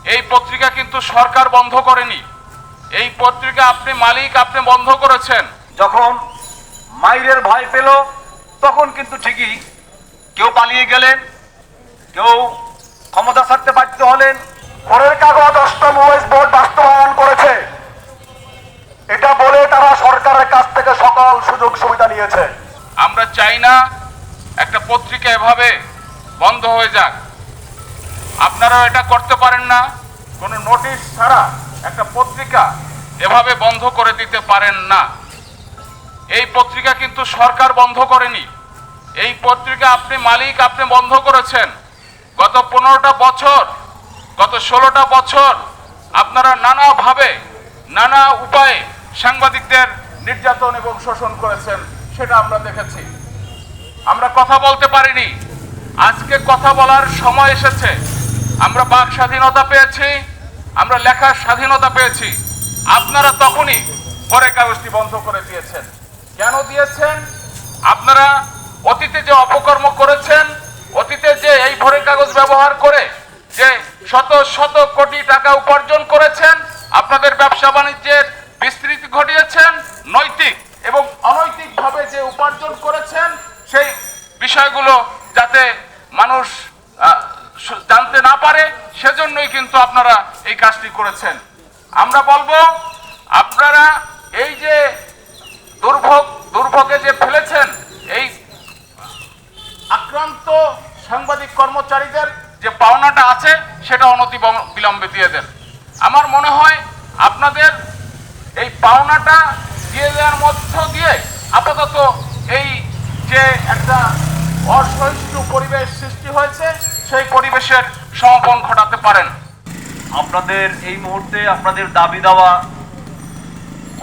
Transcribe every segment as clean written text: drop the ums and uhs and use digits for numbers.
এই পত্রিকা কিন্তু সরকার বন্ধ করেনি। এই পত্রিকা আপনি মালিক, আপনি বন্ধ করেছেন। যখন মাইরের ভয় পেল তখন কিন্তু ঠিকই কেউ পালিয়ে গেলেন, কেউ ক্ষমতা ছাড়তে বাধ্য হলেন। পরের কাগজ অষ্টম ওয়াইজ বোর্ড বাস্তবায়ন করেছে এটা বলে তারা সরকারের কাছ থেকে সকল সুযোগ সুবিধা নিয়েছে। আমরা চাই না একটা পত্রিকা এভাবে বন্ধ হয়ে যাক। আপনারাও এটা করতে পারেন না, কোনো নোটিশ ছাড়া একটা পত্রিকা এভাবে বন্ধ করে দিতে পারেন না। এই পত্রিকা কিন্তু সরকার বন্ধ করেনি। এই পত্রিকা আপনি মালিক, আপনি বন্ধ করেছেন। গত 15টা বছর, গত 16টা বছর আপনারা নানাভাবে, নানা উপায়ে সাংবাদিকদের নির্যাতন এবং শোষণ করেছেন, সেটা আমরা দেখেছি। আমরা কথা বলতে পারিনি, আজকে কথা বলার সময় এসেছে। আমরা বাক স্বাধীনতা পেয়েছি, আমরা লেখার স্বাধীনতা পেয়েছি। আপনারা তখনই পরের কাগজটি বন্ধ করে দিয়েছেন। কেন দিয়েছেন? আপনারা অতীতে যে অপকর্ম করেছেন, অতীতে যে এই ভোরের কাগজ ব্যবহার করে যে শত শত কোটি টাকা উপার্জন করেছেন, আপনাদের ব্যবসা বাণিজ্যের বিস্তৃতি ঘটিয়েছেন, নৈতিক এবং অনৈতিকভাবে যে উপার্জন করেছেন, সেই বিষয়গুলো যাতে মানুষ জানতে না পারে, সেজন্যই কিন্তু আপনারা এই কাজটি করেছেন। আমরা বলবো, আপনারা এই যে দুর্ভোগে যে ফেলেছেন, এই আক্রান্ত সাংবাদিক কর্মচারীদের যে পাওনাটা আছে সেটা অনতি বিলম্বে দিয়ে দেন। আমার মনে হয় আপনাদের এই পাওনাটা দিয়ে দেওয়ার মধ্য দিয়ে আপাতত এই যে একটা অসহিষ্ণু পরিবেশ সৃষ্টি হয়েছে, সেই পরিবেশের সমাপন ঘটাতে পারেন। আপনাদের এই মুহূর্তে আপনাদের দাবি দেওয়া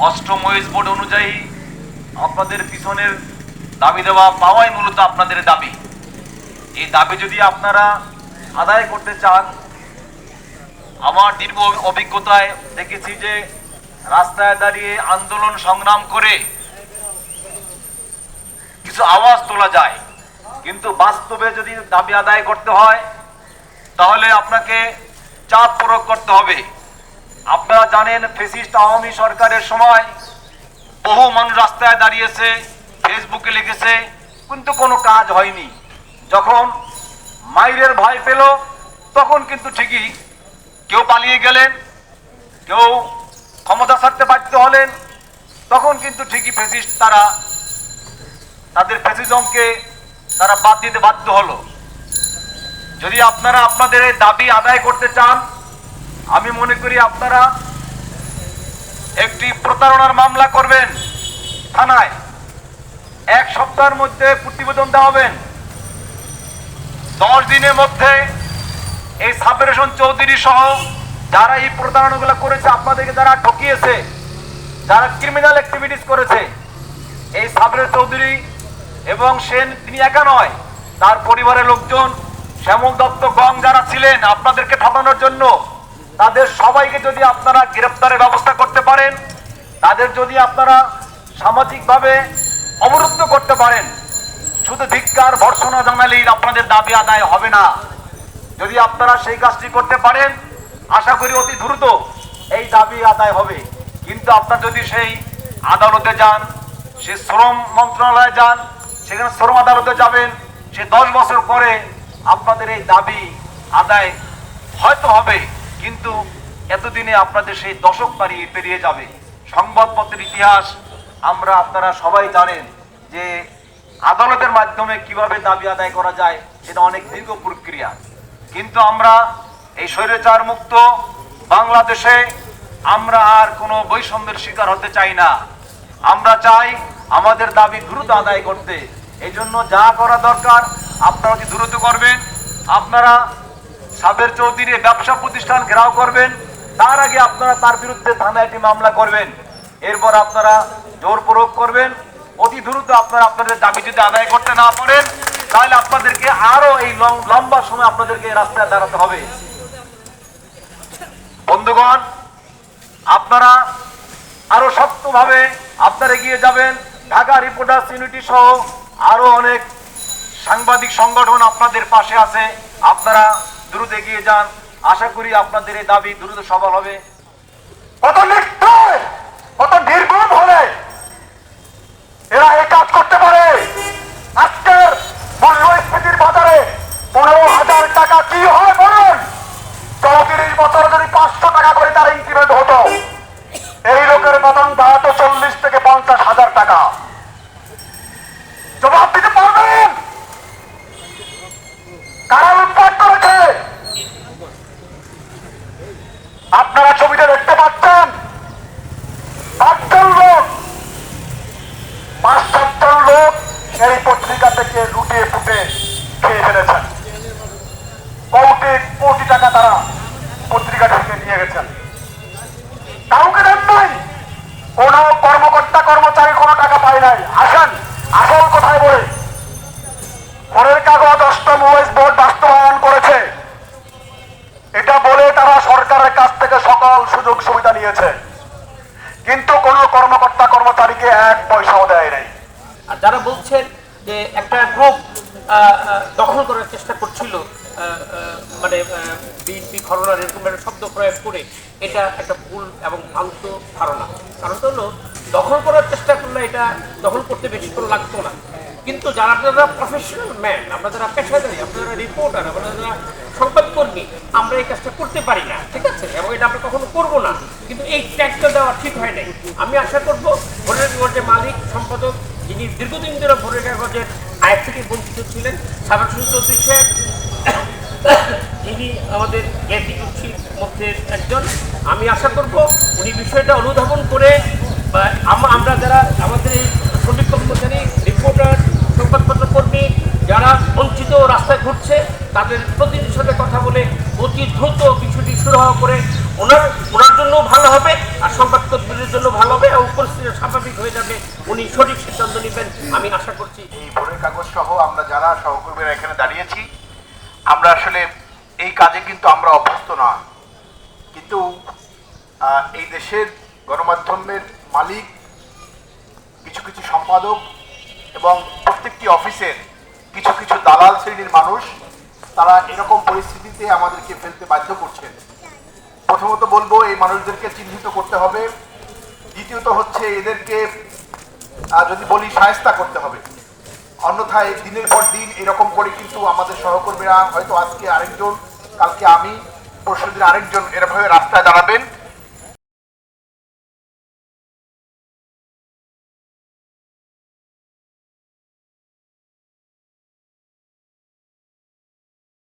অষ্টম ওয়াইজ বোর্ড অনুযায়ী আপনাদের পিছনের দাবি দেওয়া পাওয়াই মূলত আপনাদের দাবি। এই দাবি যদি আপনারা আদায় করতে চান, আমার দীর্ঘ অভিজ্ঞতায় দেখেছি যে রাস্তায় দাঁড়িয়ে আন্দোলন সংগ্রাম করে কিছু আওয়াজ তোলা যায়, কিন্তু বাস্তবে যদি দাবি আদায় করতে হয় তাহলে আপনাকে চাপ প্রয়োগ করতে হবে। আপনারা জানেন, ফ্যাসিস্ট আওয়ামী সরকারের সময় বহু মানুষ রাস্তায় দাঁড়িয়েছে, ফেসবুকে লিখেছে, কিন্তু কোনো কাজ হয়নি। যখন মাইরের ভয় পেল তখন কিন্তু ঠিকই কেউ পালিয়ে গেলেন, কেউ ক্ষমতা ছাড়তে বাধ্য হলেন, তখন কিন্তু ঠিকই ফ্যাসিস্ট তারা তাদের ফ্যাসিজমকে তারা বাদ দিতে বাধ্য হলো। যদি আপনারা আপনাদের এই দাবি আদায় করতে চান, আমি মনে করি আপনারা একটি প্রতারণার মামলা করবেন থানায়। 1 সপ্তাহের মধ্যে প্রতিবেদন দেওয়াবেন। 10 দিনের মধ্যে এই সাবরেশন চৌধুরী সহ যারা এই প্রতারণাগুলো করেছে, আপনাদেরকে যারা ঠকিয়েছে, যারা ক্রিমিনাল অ্যাক্টিভিটিস করেছে, এই সাবরেশন চৌধুরী এবং সেন তিনি একা নয়, তার পরিবারের লোকজন, শ্যামল দত্ত গং যারা ছিলেন আপনাদেরকে ঠকানোর জন্য, তাদের সবাইকে যদি আপনারা গ্রেপ্তারের ব্যবস্থা করতে পারেন, তাদের যদি আপনারা সামাজিকভাবে অবরুদ্ধ করতে পারেন, শুধু ধিক্কার ভর্ৎসনা জানালেই আপনাদের দাবি আদায় হবে না। যদি আপনারা সেই কাজটি করতে পারেন, আশা করি অতি দ্রুত এই দাবি আদায় হবে। কিন্তু আপনারা যদি সেই আদালতে যান, সে শ্রম মন্ত্রণালয়ে যান, সেখানে শ্রম আদালতে যাবেন, সে 10 বছর পরে আপনাদের এই দাবি আদায় হয়তো হবে, কিন্তু এতদিনে আপনাদের সেই দশক পেরিয়ে যাবে। সংবাদপত্রের ইতিহাস আপনারা সবাই জানেন যে আদালতের মাধ্যমে কিভাবে দাবি আদায় করা যায়, সেটা অনেক দীর্ঘ প্রক্রিয়া। কিন্তু আমরা এই স্বৈরাচার মুক্ত বাংলাদেশে আমরা আর কোনো বৈষম্যের শিকার হতে চাই না। আমরা চাই আমাদের দাবি দ্রুত আদায় করতে। এই জন্য যা করা দরকার আপনারা অতি দ্রুত করবেন। আপনারা সাবের চৌধুরীর ব্যবসা প্রতিষ্ঠান ঘেরাও করবেন, তার আগে আপনারা তার বিরুদ্ধে থানায় একটি মামলা করবেন, এরপর আপনারা জোর প্রয়োগ করবেন। অতি দ্রুত আপনারা আপনাদের দাবি যদি আদায় করতে না পারেন, তাহলে আপনাদেরকে আরো এই লম্বা সময় আপনাদেরকে রাস্তায় দাঁড়াতে হবে। বন্ধুগণ, আপনারা আরো শক্তভাবে আপনারা এগিয়ে যাবেন। ঢাকা রিপোর্টার্স ইউনিটি সহ আরো অনেক সাংবাদিক সংগঠন আপনাদের পাশে আছে, আপনারা দ্রুত এগিয়ে যান। আশা করি আপনাদের এই দাবি দ্রুত সফল হবে। কত নির্দয়, কত নির্গুণ হলে এরা এই কাজ করতে পারে? আজকের মূল্যস্ফীতির বাজারে 15,000 টাকা কি হয় বলুন? 34 বছর যদি 500 টাকা করে তার ইনক্রিমেন্ট হতো, এই লোকের বেতন দাঁড়াতো 40 থেকে 50,000 টাকা। জবাব দিতে পারবেন? কারা লুটপাট করেছে? আপনারা ছবিটা দেখতে পাচ্ছেন, 8জন লোক, 5-7জন লোক এই পত্রিকা থেকে লুটিয়ে ফুটে খেয়ে ফেলেছেন। কোটি কোটি টাকা তারা পত্রিকা থেকে নিয়ে গেছেন, কাউকে দেন নাই। কোন কর্মকর্তা কর্মচারী কোনো টাকা পায় নাই। আসেন আসল কোথায় বলে, পরের কাগজ 8ম ওয়েস বোর্ড বাস্তবায়ন করেছে, এটা বলে তারা সরকারের কাছ থেকে সকল সুযোগ সুবিধা নিয়েছে, কিন্তু কোন কর্মকর্তা কর্মচারীকে 1 পয়সাও দেয় নাই। আর যারা বলছেন যে একটা গ্রুপ দখল করার চেষ্টা করছিল, মানে বিএনপি ঘটনার এরকম একটা শব্দ প্রয়োগ করে, এটা একটা ভুল এবং ভ্রান্ত ধারণা। কারণ হলো দখল করার চেষ্টা করলে এটা দখল করতে বেশিক্ষণ লাগতো না, কিন্তু যারা আপনারা প্রফেশনাল ম্যান, আমরা যারা পেশাদারি, আপনারা রিপোর্টার, আমরা যারা সংবাদকর্মী, আমরা এই কাজটা করতে পারি না, ঠিক আছে, এবং এটা আমরা কখনো করবো না। কিন্তু এই ট্যাগটা দেওয়া ঠিক হয় নাই। আমি আশা করবো ভোরের কাগজের মালিক সম্পাদক, যিনি দীর্ঘদিন ধরে ভোরের কাগজের আয় থেকে বঞ্চিত ছিলেন, সাবের চৌধুরী সাহেব, যিনি আমাদের জ্ঞাতিকুচ্ছির মধ্যে একজন, আমি আশা করব উনি বিষয়টা অনুধাবন করে, আমরা যারা আমাদের এই শ্রমিক কর্মচারী, রিপোর্টার, সংবাদপত্র কর্মী যারা বঞ্চিত রাস্তায় ঘুরছে, তাদের প্রতিনিধির সাথে কথা বলে অতি দ্রুত বিষয়টি সুরাহা করে ওনার জন্য ভালো হবে, আর সংবাদকর্মীদের জন্য ভালো হবে, এবং পরিস্থিতি স্বাভাবিক হয়ে যাবে। উনি সঠিক সিদ্ধান্ত নেবেন আমি আশা করছি। এই ভোরের কাগজ সহ আমরা যারা সহকর্মীরা এখানে দাঁড়িয়েছি, আমরা আসলে এই কাজে কিন্তু আমরা অভ্যস্ত না, কিন্তু এই দেশের গণমাধ্যমের মালিক, কিছু কিছু সম্পাদক এবং প্রত্যেকটি অফিসের কিছু কিছু দালাল শ্রেণীর মানুষ, তারা এরকম পরিস্থিতিতে আমাদেরকে ফেলতে বাধ্য করছেন। প্রথমত বলবো এই মানুষদেরকে চিহ্নিত করতে হবে, দ্বিতীয়ত হচ্ছে এদেরকে যদি বলি শায়েস্তা করতে হবে, অন্যথায় দিনের পর দিন এরকম করে কিন্তু আমাদের সহকর্মীরা হয়তো আজকে আরেকজন, কালকে আমি, পরশুদিন আরেকজন এরভাবে রাস্তায় দাঁড়াবেন।